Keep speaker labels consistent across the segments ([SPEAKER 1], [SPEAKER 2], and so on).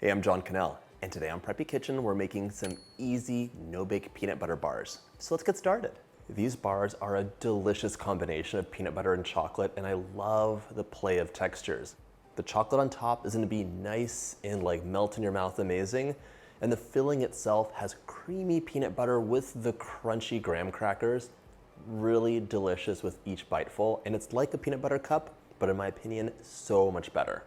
[SPEAKER 1] Hey, I'm John Cannell, and today on Preppy Kitchen, we're making some easy, no-bake peanut butter bars. So let's get started. These bars are a delicious combination of peanut butter and chocolate, and I love the play of textures. The chocolate on top is gonna be nice and like melt in your mouth amazing, and the filling itself has creamy peanut butter with the crunchy graham crackers. Really delicious with each biteful, and it's like a peanut butter cup, but in my opinion, so much better.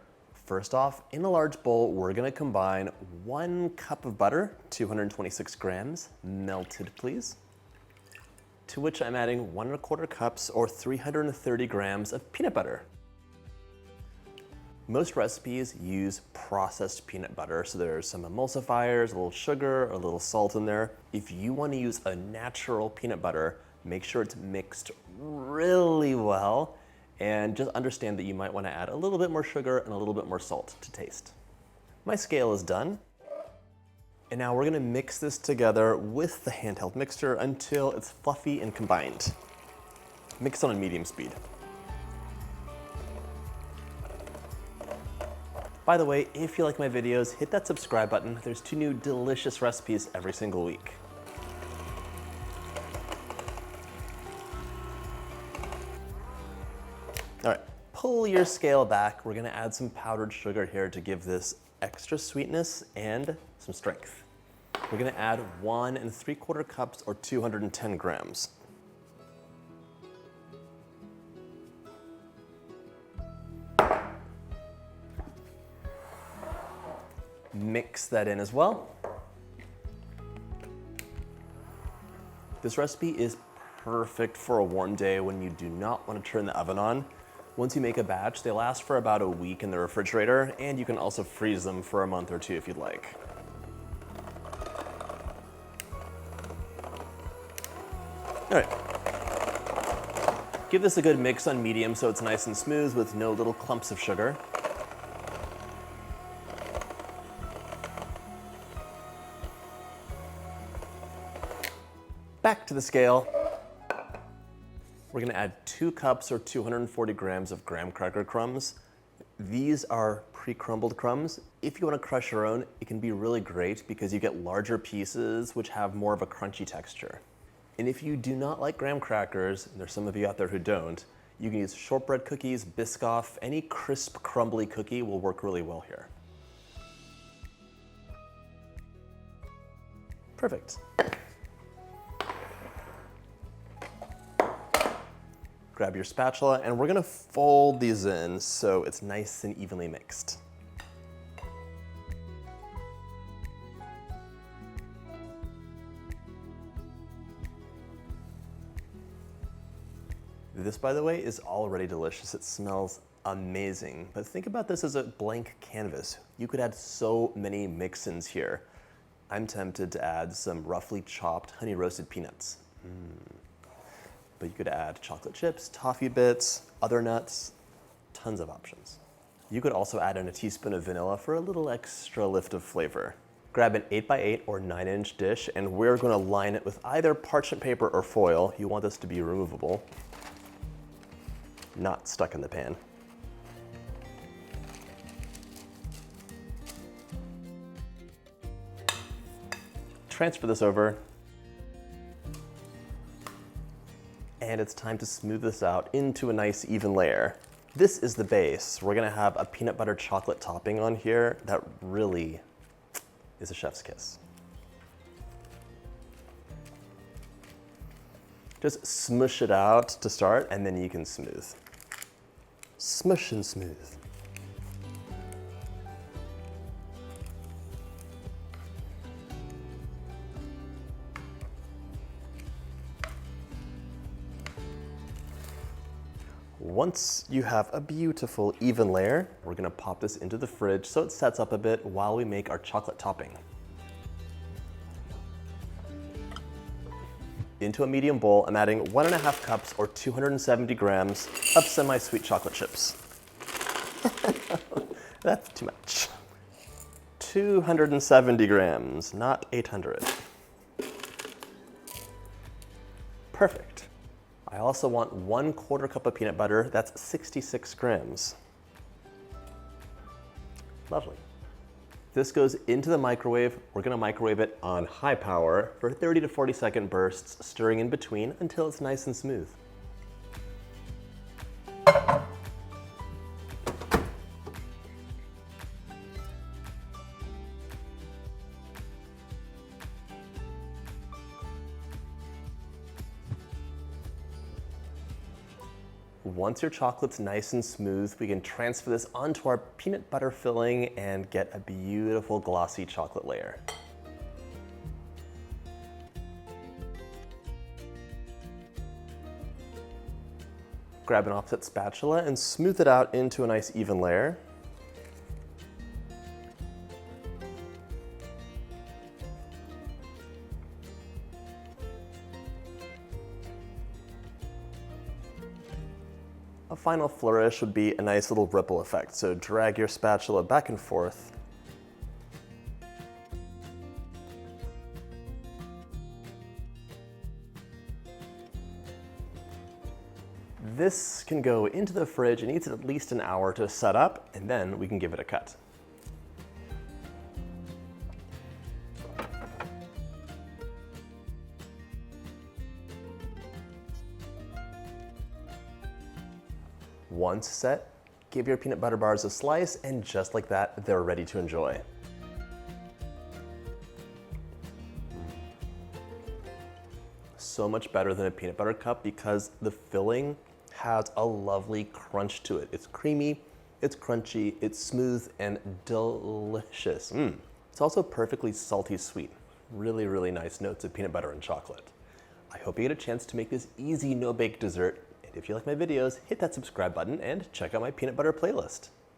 [SPEAKER 1] First off, in a large bowl, we're gonna combine 1 cup of butter, 226 grams, melted please, to which I'm adding 1¼ cups or 330 grams of peanut butter. Most recipes use processed peanut butter, so there's some emulsifiers, a little sugar, a little salt in there. If you wanna use a natural peanut butter, make sure it's mixed really well, and just understand that you might want to add a little bit more sugar and a little bit more salt to taste. My scale is done. And now we're gonna mix this together with the handheld mixer until it's fluffy and combined. Mix on medium speed. By the way, if you like my videos, hit that subscribe button. There's 2 new delicious recipes every single week. All right, pull your scale back. We're gonna add some powdered sugar here to give this extra sweetness and some strength. We're gonna add 1¾ cups or 210 grams. Mix that in as well. This recipe is perfect for a warm day when you do not want to turn the oven on. Once you make a batch, they last for about a week in the refrigerator, and you can also freeze them for a month or 2 if you'd like. All right. Give this a good mix on medium so it's nice and smooth with no little clumps of sugar. Back to the scale. We're gonna add 2 cups or 240 grams of graham cracker crumbs. These are pre-crumbled crumbs. If you wanna crush your own, it can be really great because you get larger pieces which have more of a crunchy texture. And if you do not like graham crackers, and there's some of you out there who don't, you can use shortbread cookies, Biscoff, any crisp, crumbly cookie will work really well here. Perfect. Grab your spatula, and we're gonna fold these in so it's nice and evenly mixed. This, by the way, is already delicious. It smells amazing. But think about this as a blank canvas. You could add so many mix-ins here. I'm tempted to add some roughly chopped honey roasted peanuts. But you could add chocolate chips, toffee bits, other nuts, tons of options. You could also add in a teaspoon of vanilla for a little extra lift of flavor. Grab an 8x8 or 9-inch dish, and we're gonna line it with either parchment paper or foil. You want this to be removable, not stuck in the pan. Transfer this over. And it's time to smooth this out into a nice even layer. This is the base. We're gonna have a peanut butter chocolate topping on here that really is a chef's kiss. Just smush it out to start, and then you can smooth. Smush and smooth. Once you have a beautiful even layer, we're gonna pop this into the fridge so it sets up a bit while we make our chocolate topping. Into a medium bowl, I'm adding 1½ cups or 270 grams of semi-sweet chocolate chips. That's too much. 270 grams, not 800. Perfect. I also want 1/4 cup of peanut butter. That's 66 grams. Lovely. This goes into the microwave. We're gonna microwave it on high power for 30 to 40-second bursts, stirring in between until it's nice and smooth. Once your chocolate's nice and smooth, we can transfer this onto our peanut butter filling and get a beautiful glossy chocolate layer. Grab an offset spatula and smooth it out into a nice even layer. A final flourish would be a nice little ripple effect, so drag your spatula back and forth. This can go into the fridge. It needs at least an hour to set up, and then we can give it a cut. Once set, give your peanut butter bars a slice, and just like that, they're ready to enjoy. So much better than a peanut butter cup because the filling has a lovely crunch to it. It's creamy, it's crunchy, it's smooth, and delicious. It's also perfectly salty sweet. Really, really nice notes of peanut butter and chocolate. I hope you get a chance to make this easy no-bake dessert. And if you like my videos, hit that subscribe button and check out my peanut butter playlist.